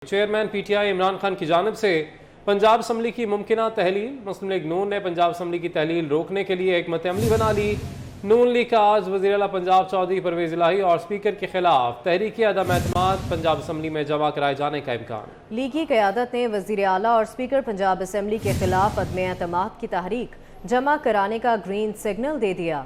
Chairman PTI Imran Khan की जानिब से पंजाब असम्बली की मुमकिना तहलील। मुस्लिम लीग नून ने पंजाब असम्बली की तहलील रोकने के लिए हिकमत अमली बना ली। नून लीग का आज वज़ीर आला पंजाब चौधरी परवेज़ इलाही और स्पीकर के खिलाफ तहरीक अदम एतमाद पंजाब असम्बली में जमा कराए जाने का इम्कान। लीगी क़यादत ने वज़ीर आला और स्पीकर पंजाब असम्बली के खिलाफ अदम एतमाद की तहरीक जमा कराने का ग्रीन सिग्नल दे दिया।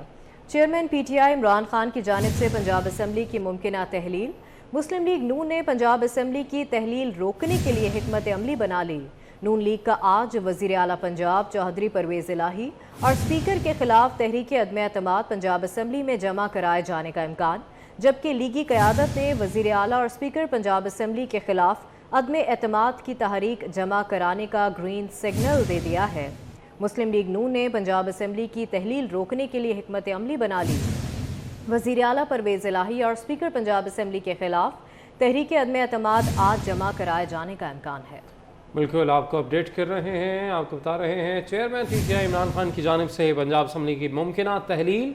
चेयरमैन पीटीआई इमरान खान की जानिब से पंजाब असम्बली की मुमकिना तहलील। मुस्लिम लीग नून ने पंजाब असम्बली की तहलील रोकने के लिए हिकमत अमली बना ली। नून लीग का आज वज़ीर आला पंजाब चौधरी परवेज़ इलाही और स्पीकर के खिलाफ तहरीक अदम एतमाद पंजाब असम्बली में जमा कराए जाने का इम्कान, जबकि लीगी क़यादत ने वज़ीर आला और स्पीकर पंजाब असम्बली के खिलाफ अदम एतमाद की तहरीक जमा कराने का ग्रीन सिग्नल दे दिया है। मुस्लिम लीग नून ने पंजाब असम्बली की तहलील रोकने के लिए हिकमत अमली बना ली। वज़ीर आला परवेज़ इलाही और स्पीकर पंजाब असम्बली के खिलाफ तहरीक अदम एतमाद आज जमा कराए जाने का इम्कान है। बिल्कुल, आपको अपडेट कर रहे हैं, आपको बता रहे हैं चेयरमैन पीटीआई इमरान खान की जानिब से पंजाब असम्बली की मुमकिना तहलील।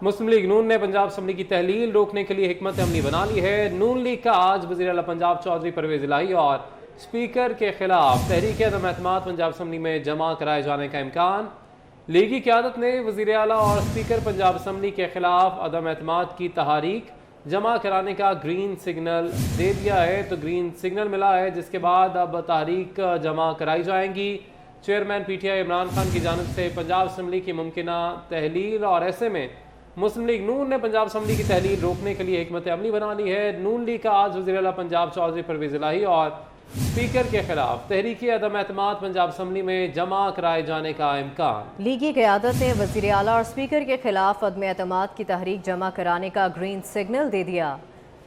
मुस्लिम लीग नून ने पंजाब असम्बली की तहलील रोकने के लिए हिकमत अमली बना ली है। नून लीग का आज वज़ीर आला पंजाब चौधरी परवेज़ इलाही और स्पीकर के खिलाफ तहरीक अदम एतमाद पंजाब असम्बली में जमा कराए जाने का इम्कान। लीगी क़यादत ने वज़ीर आला और स्पीकर पंजाब असम्बली के खिलाफ अदम एतमाद की तहरीक जमा कराने का ग्रीन सिग्नल दे दिया है। तो ग्रीन सिग्नल मिला है, जिसके बाद अब तहरीक जमा कराई जाएंगी। चेयरमैन पीटीआई इमरान खान की जानिब से पंजाब असम्बली की मुमकिना तहलील, और ऐसे में मुस्लिम लीग नून ने पंजाब असम्बली की तहलील रोकने के लिए हिकमत अमली बना ली है। नून लीग का आज वज़ीर आला पंजाब चौधरी परवेज़ इलाही और स्पीकर के खिलाफ तहरीक अदम एतमाद पंजाब असम्बली में जमा कराए जाने का इम्कान। लीगी क़यादत ने वज़ीर आला और स्पीकर के खिलाफ अदम एतमाद की तहरीक जमा कराने का ग्रीन सिग्नल दे दिया।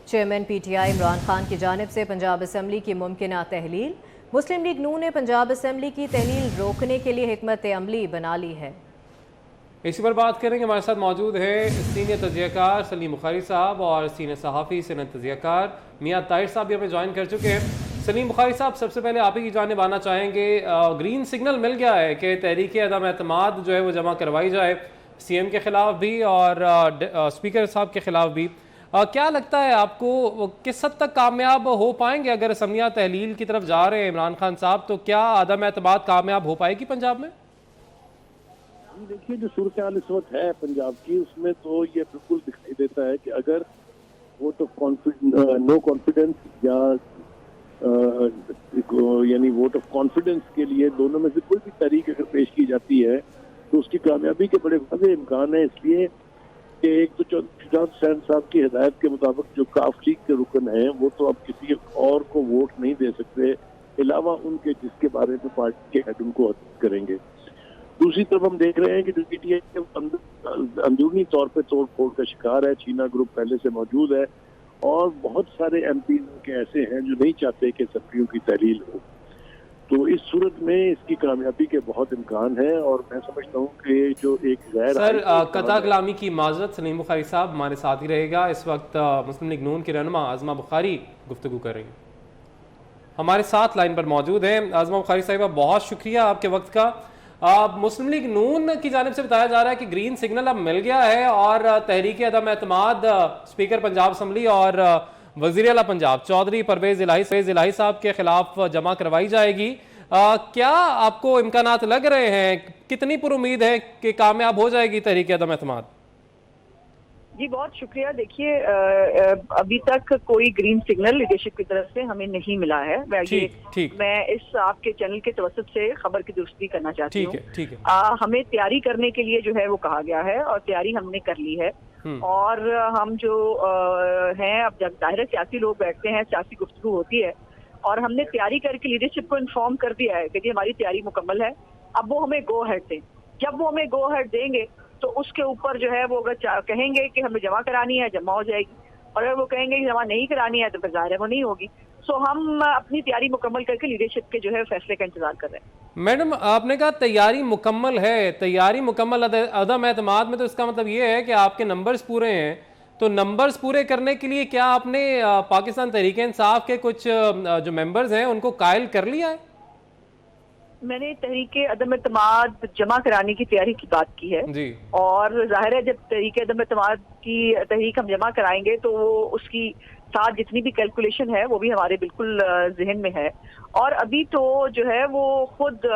चेयरमैन पीटीआई इमरान खान की जानिब से पंजाब असम्बली की मुमकिना तहलील। मुस्लिम लीग नून ने पंजाब असम्बली की तहलील रोकने के लिए हिकमत अमली बना ली है। इसी पर बात करेंगे। हमारे साथ मौजूद है सीनियर तजियाकार सलीम बुखारी साहब और सीनियर सहाफ़ी सीनियर तजियाकार मियां ताहिर साहब भी हमें ज्वाइन कर चुके हैं। सलीम बुखारी साहब, सबसे पहले आप ही की जानिब आना चाहेंगे। ग्रीन सिग्नल मिल गया है कि तहरीक अदम एतमाद जो है वो जमा करवाई जाए, सीएम के खिलाफ भी और स्पीकर साहब के खिलाफ भी। क्या लगता है आपको, किस हद तक कामयाब हो पाएंगे अगर असम्बलियाँ तहलील की तरफ जा रहे हैं इमरान खान साहब, तो क्या अदम एतमाद कामयाब हो पाएगी पंजाब में? देखिए, जो सूरत हाल इस वक्त है पंजाब की, उसमें तो ये बिल्कुल दिखाई देता है कि अगर वोट ऑफ नो कॉन्फिडेंस या यानी वोट ऑफ कॉन्फिडेंस के लिए दोनों में से कोई भी तहरीक अगर पेश की जाती है तो उसकी कामयाबी के बड़े वाज़ेह इम्कान है। इसलिए कि एक तो शुजात हुसैन साहब की हिदायत के मुताबिक जो काफ लीग के रुकन हैं वो तो अब किसी और को वोट नहीं दे सकते अलावा उनके जिसके बारे में पार्टी के हेड उनको करेंगे। दूसरी तरफ हम देख रहे हैं कि जो पीटीआई अंदरूनी तौर पर तोड़ फोड़ का शिकार है। चीना ग्रुप पहले से मौजूद है और बहुत सारे एमपी के ऐसे हैं जो नहीं चाहते कि असम्बलियों की तहलील हो। तो इस सूरत में इसकी कामयाबी के बहुत इम्कान है और मैं समझता हूँ कि जो एक गैर सर कता कलामी की माजरत, सलीम बुखारी साहब हमारे साथ ही रहेगा। इस वक्त मुस्लिम लीग नून की रहनुमा आज़मा बुखारी गुफ्तगू कर रही हैं, हमारे साथ लाइन पर मौजूद हैं। आज़मा बुखारी साहिबा, बहुत शुक्रिया आपके वक्त का। मुस्लिम लीग नून की जानिब से बताया जा रहा है कि ग्रीन सिग्नल अब मिल गया है और तहरीक अदम एतमाद स्पीकर पंजाब असम्बली और वज़ीर आला पंजाब चौधरी परवेज़ इलाही साहब के खिलाफ जमा करवाई जाएगी। क्या आपको इम्कानात लग रहे हैं, कितनी पुरुमीद है कि कामयाब हो जाएगी तहरीक अदम एतमाद? जी बहुत शुक्रिया। देखिए, अभी तक कोई ग्रीन सिग्नल लीडरशिप की तरफ से हमें नहीं मिला है। मैं इस आपके चैनल के तवसत से खबर की दुरुस्ती करना चाहती हूँ। हमें तैयारी करने के लिए जो है वो कहा गया है और तैयारी हमने कर ली है। और हम जो हैं, अब जब जाहिर सियासी लोग बैठते हैं, सियासी गुफ्तगू होती है और हमने तैयारी करके लीडरशिप को इन्फॉर्म कर दिया है कि जी हमारी तैयारी मुकम्मल है। अब वो हमें गो हेड दें। जब वो हमें गो हेड देंगे तो उसके ऊपर जो है वो अगर कहेंगे कि हमें जमा करानी है, जमा हो जाएगी, और अगर वो कहेंगे कि जमा नहीं करानी है तो फिर जाहिर है वो नहीं होगी। सो हम अपनी तैयारी मुकम्मल करके लीडरशिप के जो है फैसले का इंतजार कर रहे हैं। मैडम, आपने कहा तैयारी मुकम्मल है, तैयारी मुकम्मल अदम एतमाद में, तो इसका मतलब ये है कि आपके नंबर्स पूरे हैं। तो नंबर्स पूरे करने के लिए क्या आपने पाकिस्तान तहरीक इंसाफ के कुछ जो मेंबर्स हैं उनको कायल कर लिया है? मैंने तहरीक अदम एतमाद जमा कराने की तैयारी की बात की है जी। और जाहिर है जब तहरीक अदम एतमाद की तहरीक हम जमा कराएंगे तो वो उसकी साथ जितनी भी कैलकुलेशन है वो भी हमारे बिल्कुल जहन में है। और अभी तो जो है वो खुद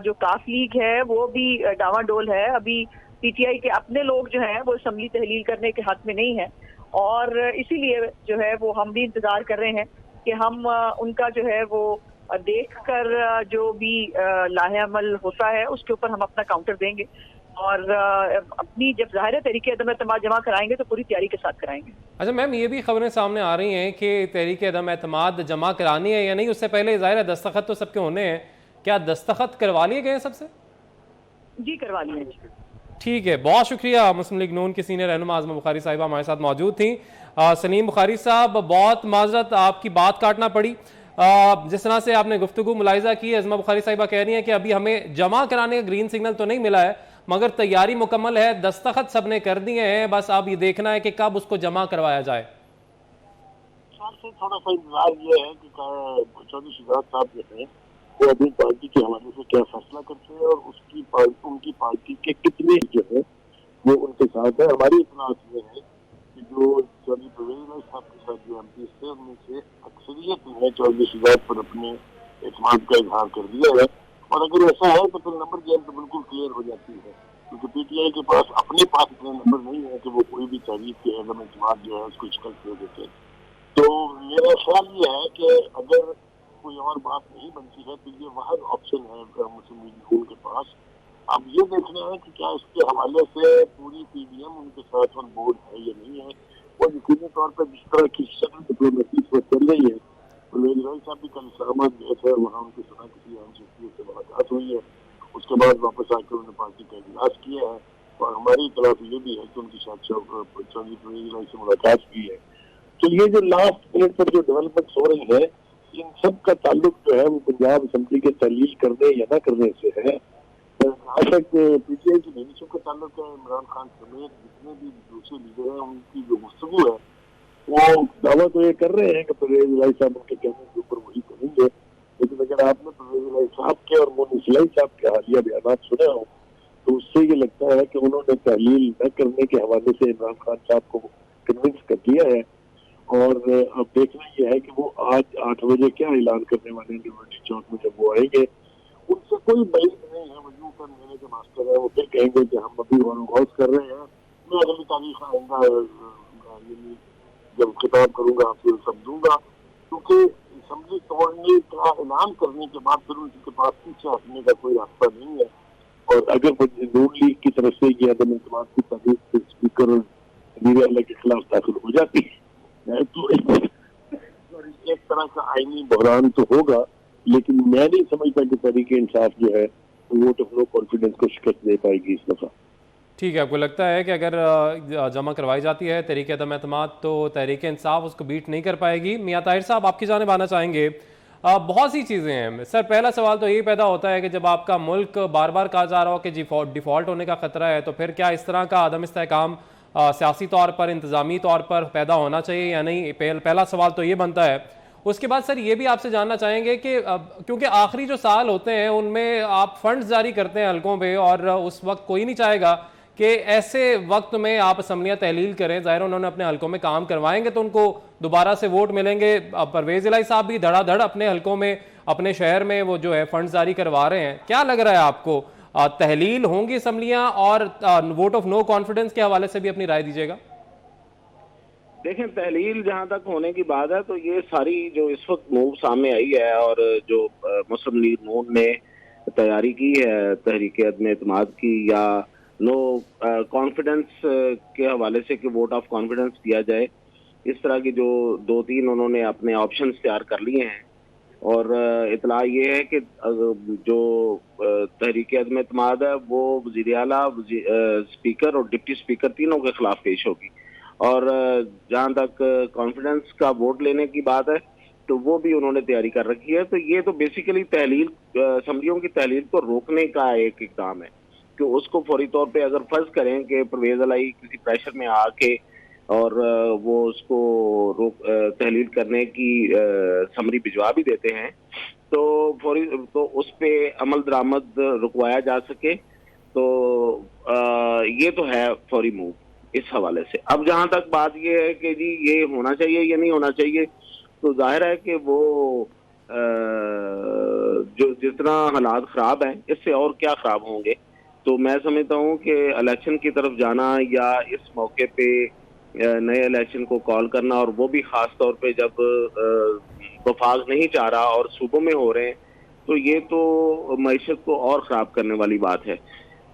जो काफ लीग है वो भी डावाडोल है। अभी पीटीआई के अपने लोग जो हैं वो असम्बली तहलील करने के हक में नहीं है, और इसीलिए जो है वो हम भी इंतजार कर रहे हैं कि हम उनका जो है वो देख कर जो भी लाहेअमल होता है उसके ऊपर हम अपना काउंटर देंगे, और अपनी जब ज़ाहिर तहरीक अदम एतमाद जमा कराएंगे तो पूरी तैयारी के साथ कराएंगे। अच्छा मैम, ये भी खबरें सामने आ रही हैं कि तहरीक अदम एतमाद जमा करानी है या नहीं, उससे पहले ज़ाहिर है दस्तखत तो सबके होने हैं, क्या दस्तखत करवा लिए गए सबसे? जी करवा लिए। ठीक है, बहुत शुक्रिया। मुस्लिम लीग नून की सीनियर रहनुमा आज़मा बुखारी साहिबा हमारे साथ मौजूद थी। सलीम बुखारी साहब, बहुत माजरत आपकी बात काटना पड़ी। जिस तरह से आपने गुफ्तगू मुलाहिजा की, आज़मा बुखारी साहिबा कह रही हैं कि अभी हमें जमा कराने का ग्रीन सिग्नल तो नहीं मिला है, मगर तैयारी मुकम्मल है, दस्तखत सबने कर दिए हैं, बस अब ये देखना है कि कब उसको जमा करवाया जाए। थोड़ा सा इंतजार ये है कि चौधरी शिवराज साहब जो है वो अभी पार्टी के हवाले से क्या फैसला करते हैं और उनकी पार्टी के कितने जो है वो उनके साथ है। हमारी इतलात ये है कि जो चौधरी परवेज साहब के साथ जो एमपी थे उनमें से अक्सरियत ने चौधरी शिवराज पर अपने एतमाद का इजहार कर दिया है, और अगर ऐसा है तो फिर नंबर गेम तो बिल्कुल क्लियर हो जाती है, क्योंकि पीटीआई के पास इतने नंबर नहीं है कि वो कोई भी तारीफ के अदम एतमाद जो है उसको शिकस्त दे देते। तो मेरा ख्याल ये है कि अगर कोई और बात नहीं बनती है तो ये वह ऑप्शन है मुस्लिम लीग नून के पास। अब ये देखना है कि क्या इसके हवाले से पूरी पीडीएम उनके साथ ऑन बोर्ड है या नहीं है। और यकीनी तौर पर जिस तरह की शक्ल डिप्लोमेसी पर चल रही है, परवेज साहब भी कल इस्लामाबाद गए थे, वहाँ उनके साथ किसी अहम शख्सियत से मुलाकात हुई है, उसके बाद वापस आकर उन्होंने पार्टी का इजलास किया है, और हमारी तरफ ये भी है कि उनकी साथ चौधरी परवेज से मुलाकात की है। तो ये जो लास्ट मिनट पर जो डेवलपमेंट हो रही है, इन सब का ताल्लुक जो है वो पंजाब असेंबली के तहलील करने या न करने से है। जहाँ तक पीटीआई की नीतियों का ताल्लुक है, इमरान खान समेत जितने भी दूसरे लीडर हैं उनकी जो गुफ्तगू है वो दावा तो ये कर रहे हैं कि परवेज साहब उनके कहने के ऊपर वही करेंगे, लेकिन अगर आपने परवेज साहब के और मोनी सलाई साहब के हालिया बयान सुने हो तो उससे ये लगता है कि उन्होंने तहलील न करने के हवाले से इमरान खान साहब को कन्विंस कर दिया है। और अब देखना यह है कि वो आज 8 बजे क्या ऐलान करने वाले हैं लिबर्टी चौक में जब वो आएंगे। उनसे कोई बैद नहीं है, वजू कर मेरे के मास्टर है, वो फिर कहेंगे कि हम अभी गौर कर रहे हैं, मैं अगली तारीख आऊँगा जब खिताब करूँगा फिर सब दूंगा, क्योंकि असम्बली तोड़ने का ऐलान करने के बाद फिर उनके पास पीछे हटने का कोई रास्ता नहीं है। और अगर नून लीग की तरफ से ये अदम एतमाद की तारीफ स्पीकर और वज़ीर आला के खिलाफ दाखिल हो जाती है तो एक तरह का आईनी बहरान तो होगा, लेकिन मैं नहीं समझता कि तहरीक इंसाफ जो है वोट ऑफ नो कॉन्फिडेंस को शिकस्त दे पाएगी इस दफा। ठीक है, आपको लगता है कि अगर जमा करवाई जाती है तहरीक अदम एतमाद तो तहरीक इंसाफ उसको बीट नहीं कर पाएगी? मियां ताहिर साहब, आपकी जानिब आना चाहेंगे। बहुत सी चीज़ें हैं सर। पहला सवाल तो यही पैदा होता है कि जब आपका मुल्क बार बार कहा जा रहा हो कि डिफ़ॉल्ट होने का खतरा है, तो फिर क्या इस तरह का अदम इस्तेहकाम सियासी तौर पर, इंतज़ामी तौर पर पैदा होना चाहिए या नहीं? पहला सवाल तो ये बनता है। उसके बाद सर ये भी आपसे जानना चाहेंगे कि क्योंकि आखिरी जो साल होते हैं उनमें आप फंड्स जारी करते हैं हल्कों पे, और उस वक्त कोई नहीं चाहेगा कि ऐसे वक्त में आप असम्बलियाँ तहलील करें। ज़ाहिर उन्होंने अपने हल्कों में काम करवाएंगे तो उनको दोबारा से वोट मिलेंगे। परवेज इलाही साहब भी धड़ाधड़ अपने हल्कों में, अपने शहर में वो जो है फंड्स जारी करवा रहे हैं। क्या लग रहा है आपको, तहलील होंगी असम्बलियाँ? और वोट ऑफ नो कॉन्फिडेंस के हवाले से भी अपनी राय दीजिएगा। देखें, तहलील जहां तक होने की बात है तो ये सारी जो इस वक्त मूव सामने आई है और जो मुस्लिम लीग नून ने तैयारी की है तहरीक अदम एतमाद की या नो कॉन्फिडेंस के हवाले से कि वोट ऑफ कॉन्फिडेंस दिया जाए, इस तरह की जो 2-3 उन्होंने अपने ऑप्शंस तैयार कर लिए हैं। और इतला ये है कि जो तहरीक अदम एतमाद है वो वज़ीर आला, स्पीकर और डिप्टी स्पीकर तीनों के खिलाफ पेश होगी। और जहाँ तक कॉन्फिडेंस का वोट लेने की बात है तो वो भी उन्होंने तैयारी कर रखी है। तो ये तो बेसिकली तहलील, असम्बलियों की तहलील को रोकने का एक इक़दाम है कि उसको फौरी तौर पे अगर फर्ज करें कि परवेज इलाही किसी प्रेशर में आके और वो उसको तहलील करने की समरी भिजवा भी देते हैं तो फौरी तो उस पर अमल दरामद रुकवाया जा सके, तो ये तो है फौरी मूव। इस हवाले से। अब जहां तक बात ये है कि जी ये होना चाहिए या नहीं होना चाहिए, तो जाहिर है कि वो जो जितना हालात खराब हैं इससे और क्या खराब होंगे। तो मैं समझता हूँ कि इलेक्शन की तरफ जाना या इस मौके पे नए इलेक्शन को कॉल करना, और वो भी खास तौर पे जब वफाक नहीं चाह रहा और सूबों में हो रहे हैं, तो ये तो मईशत को और ख़राब करने वाली बात है।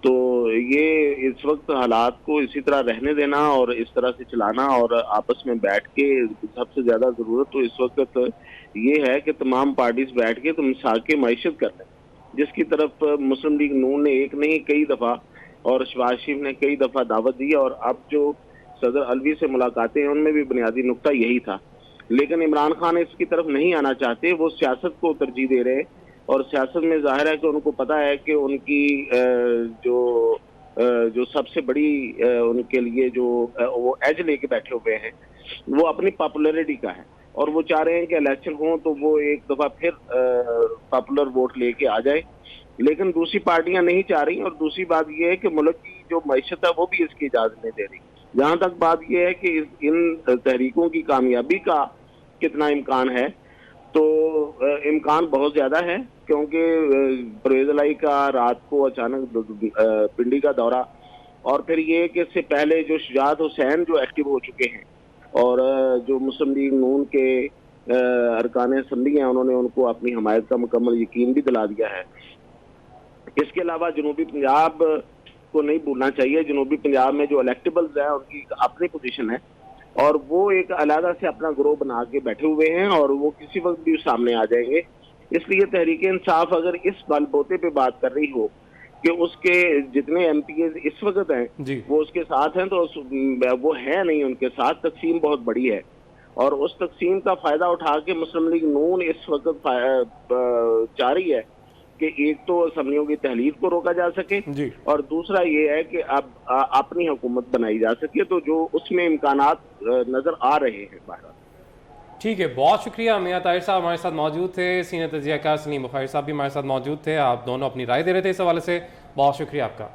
तो ये इस वक्त हालात को इसी तरह रहने देना और इस तरह से चलाना, और आपस में बैठ के सबसे ज़्यादा ज़रूरत तो इस वक्त ये है कि तमाम पार्टीज बैठ के तुम साके मईशत कर लें, जिसकी तरफ मुस्लिम लीग नून ने एक नहीं कई दफ़ा और शहबाज शरीफ ने कई दफ़ा दावत दी, और अब जो सदर अलवी से मुलाकातें हैं उनमें भी बुनियादी नुक्ता यही था। लेकिन इमरान खान इसकी तरफ नहीं आना चाहते, वो सियासत को तरजीह दे रहे हैं, और सियासत में जाहिर है कि उनको पता है कि उनकी जो सबसे बड़ी उनके लिए जो वो एज लेके बैठे हुए हैं वो अपनी पॉपुलैरिटी का है, और वो चाह रहे हैं कि इलेक्शन हो तो वो एक दफ़ा फिर पॉपुलर वोट लेके आ जाए। लेकिन दूसरी पार्टियां नहीं चाह रही, और दूसरी बात ये है कि मुल्क की जो मईशत है वो भी इसकी इजाज़त नहीं दे रही। जहाँ तक बात यह है कि इन तहरीकों की कामयाबी का कितना इम्कान है, तो इम्कान बहुत ज़्यादा है, क्योंकि परवेज़ इलाही का रात को अचानक पिंडी का दौरा, और फिर ये कि इससे पहले जो शुजात हुसैन जो एक्टिव हो चुके हैं, और जो मुस्लिम लीग नून के अरकान असम्बली हैं उन्होंने उनको अपनी हमायत का मुकम्मल यकीन भी दिला दिया है। इसके अलावा जनूबी पंजाब को नहीं भूलना चाहिए। जनूबी पंजाब में जो इलेक्टेबल्स हैं उनकी अपनी पोजीशन है, और वो एक अलग से अपना ग्रोह बना के बैठे हुए हैं, और वो किसी वक्त भी सामने आ जाएंगे। इसलिए तहरीक इंसाफ अगर इस बलबोते पे बात कर रही हो कि उसके जितने एमपीएस इस वक्त हैं वो उसके साथ हैं, तो वो है नहीं उनके साथ। तकसीम बहुत बड़ी है, और उस तकसीम का फायदा उठा के मुस्लिम लीग नून इस वक्त चाह रही है कि एक तो असम्बलियों की तहलील को रोका जा सके, और दूसरा ये है कि अब अपनी हुकूमत बनाई जा सके, तो जो उसमें इम्कानात नजर आ रहे हैं बाहर। ठीक है, बहुत शुक्रिया। मियां ताहिर साहब हमारे साथ मौजूद थे, सीनियर तजियाकार सलीम बुखारी साहब भी हमारे साथ मौजूद थे। आप दोनों अपनी राय दे रहे थे इस हवाले से, बहुत शुक्रिया आपका।